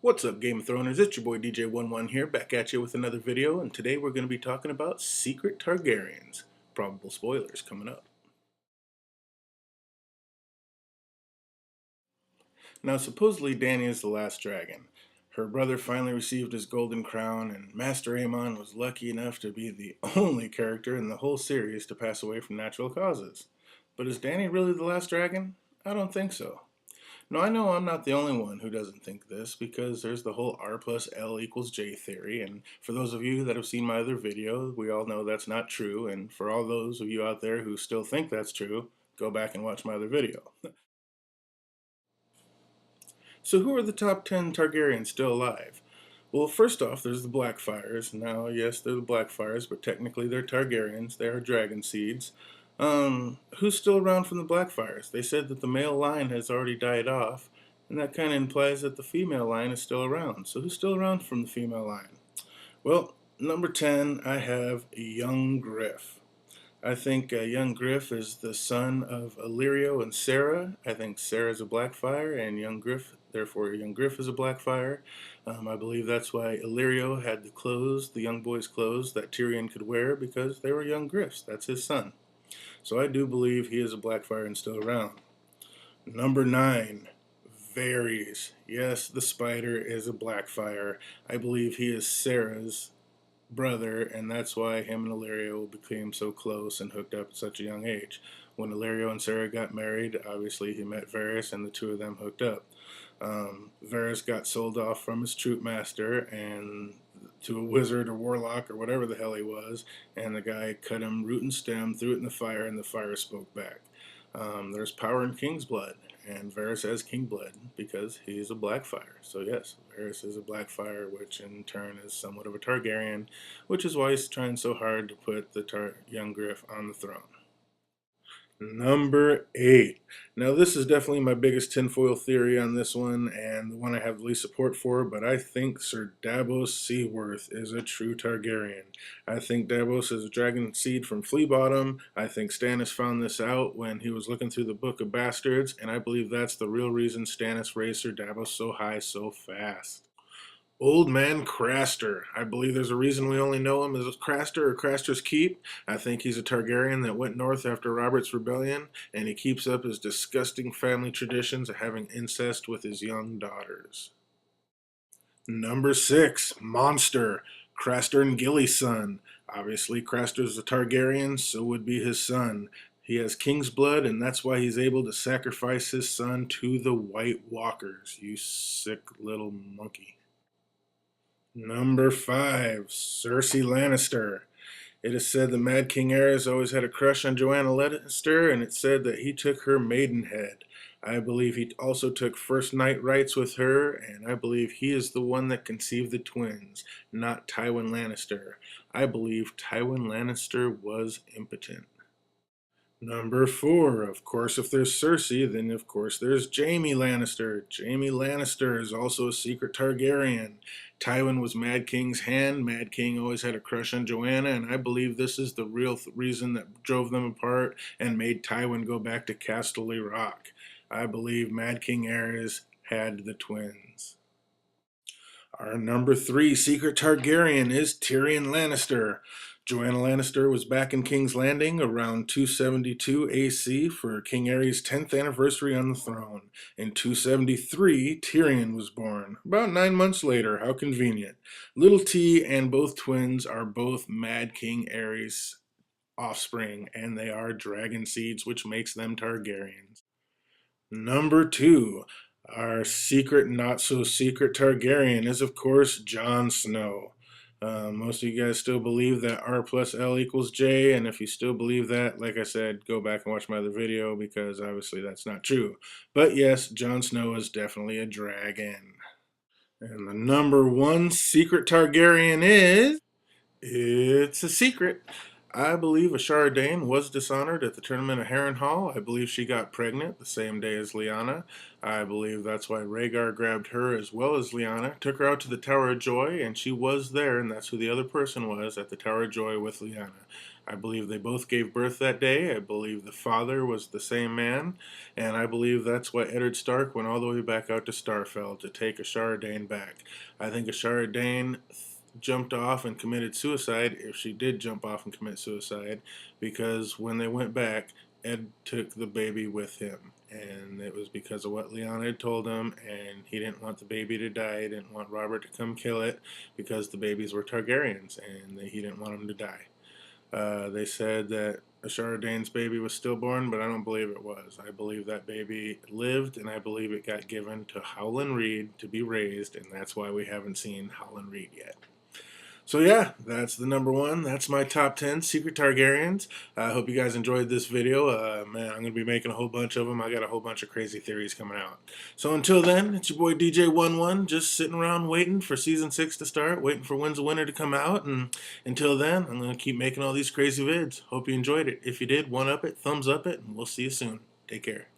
What's up, Game of Throners? It's your boy DJ11 here, back at you with another video, and today we're going to be talking about Secret Targaryens. Probable spoilers coming up. Now, supposedly Dany is the last dragon. Her brother finally received his golden crown, and Master Aemon was lucky enough to be the only character in the whole series to pass away from natural causes. But is Dany really the last dragon? I don't think so. No, I know I'm not the only one who doesn't think this, because there's the whole R plus L equals J theory, and for those of you that have seen my other video, we all know that's not true, and for all those of you out there who still think that's true, go back and watch my other video. So who are the top 10 Targaryens still alive? Well, first off, there's the Blackfires. Now, yes, they're the Blackfires, but technically they're Targaryens. They are dragon seeds. Who's still around from the Blackfires? They said that the male line has already died off, and that kind of implies that the female line is still around. So who's still around from the female line? Well, number 10, I have young Griff. I think young Griff is the son of Illyrio and Sarah. I think Sarah's a Blackfire, and young Griff, therefore young Griff is a Blackfire. I believe that's why Illyrio had the clothes, the young boy's clothes, that Tyrion could wear, because they were young Griffs. That's his son. So I do believe he is a Blackfire and still around. Number 9, Varys. Yes, the spider is a Blackfire. I believe he is Sarah's brother, and that's why him and Illyrio became so close and hooked up at such a young age. When Illyrio and Sarah got married, obviously he met Varys, and the two of them hooked up. Varys got sold off from his troop master and to a wizard or warlock or whatever the hell he was, and the guy cut him root and stem, threw it in the fire, and the fire spoke back. There's power in King's blood, and Varys has King blood because he's a Blackfire. So yes, Varys is a Blackfire, which in turn is somewhat of a Targaryen, which is why he's trying so hard to put the young Griff on the throne. Number 8. Now, this is definitely my biggest tinfoil theory on this one, and the one I have the least support for, but I think Sir Davos Seaworth is a true Targaryen. I think Davos is a dragon seed from Flea Bottom. I think Stannis found this out when he was looking through the Book of Bastards, and I believe that's the real reason Stannis raised Sir Davos so high so fast. Old Man Craster. I believe there's a reason we only know him as Craster or Craster's Keep. I think he's a Targaryen that went north after Robert's Rebellion, and he keeps up his disgusting family traditions of having incest with his young daughters. Number 6, Monster. Craster and Gilly's son. Obviously, Craster's a Targaryen, so would be his son. He has king's blood, and that's why he's able to sacrifice his son to the White Walkers. You sick little monkey. Number 5, Cersei Lannister. It is said the Mad King Aerys always had a crush on Joanna Lannister, and it's said that he took her maidenhead. I believe he also took first night rights with her, and I believe he is the one that conceived the twins, not Tywin Lannister. I believe Tywin Lannister was impotent. Number 4, of course, if there's Cersei, then of course there's Jaime Lannister. Jaime Lannister is also a secret Targaryen. Tywin was Mad King's hand. Mad King always had a crush on Joanna, and I believe this is the real reason that drove them apart and made Tywin go back to Casterly Rock. I believe Mad King Aerys had the twins. Our number 3 secret Targaryen is Tyrion Lannister. Joanna Lannister was back in King's Landing around 272 AC for King Aerys' 10th anniversary on the throne. In 273, Tyrion was born. About 9 months later, how convenient. Little T and both twins are both Mad King Aerys' offspring, and they are dragon seeds, which makes them Targaryens. Number 2, our secret, not so secret Targaryen is, of course, Jon Snow. Most of you guys still believe that R plus L equals J, and if you still believe that, like I said, go back and watch my other video because obviously that's not true. But yes, Jon Snow is definitely a dragon. And the number 1 secret Targaryen is... It's a secret. I believe Ashara Dane was dishonored at the tournament of Harrenhal. I believe she got pregnant the same day as Lyanna. I believe that's why Rhaegar grabbed her as well as Lyanna, took her out to the Tower of Joy, and she was there, and that's who the other person was at the Tower of Joy with Lyanna. I believe they both gave birth that day. I believe the father was the same man, and I believe that's why Eddard Stark went all the way back out to Starfell to take Ashara Dane back. I think Ashara Dane jumped off and committed suicide, if she did jump off and commit suicide, because when they went back, Ed took the baby with him, and it was because of what Lyanna had told him, and he didn't want the baby to die. He didn't want Robert to come kill it because the babies were Targaryens, and he didn't want them to die. They said that Ashara Dane's baby was stillborn, but I don't believe it was. I believe that baby lived, and I believe it got given to Howland Reed to be raised, and that's why we haven't seen Howland Reed yet. So yeah, that's the number one. That's my top 10 secret Targaryens. I hope you guys enjoyed this video. Man, I'm going to be making a whole bunch of them. I got a whole bunch of crazy theories coming out. So until then, it's your boy DJ11, just sitting around waiting for Season 6 to start, waiting for When's the Winter to come out. And until then, I'm going to keep making all these crazy vids. Hope you enjoyed it. If you did, one up it, thumbs up it, and we'll see you soon. Take care.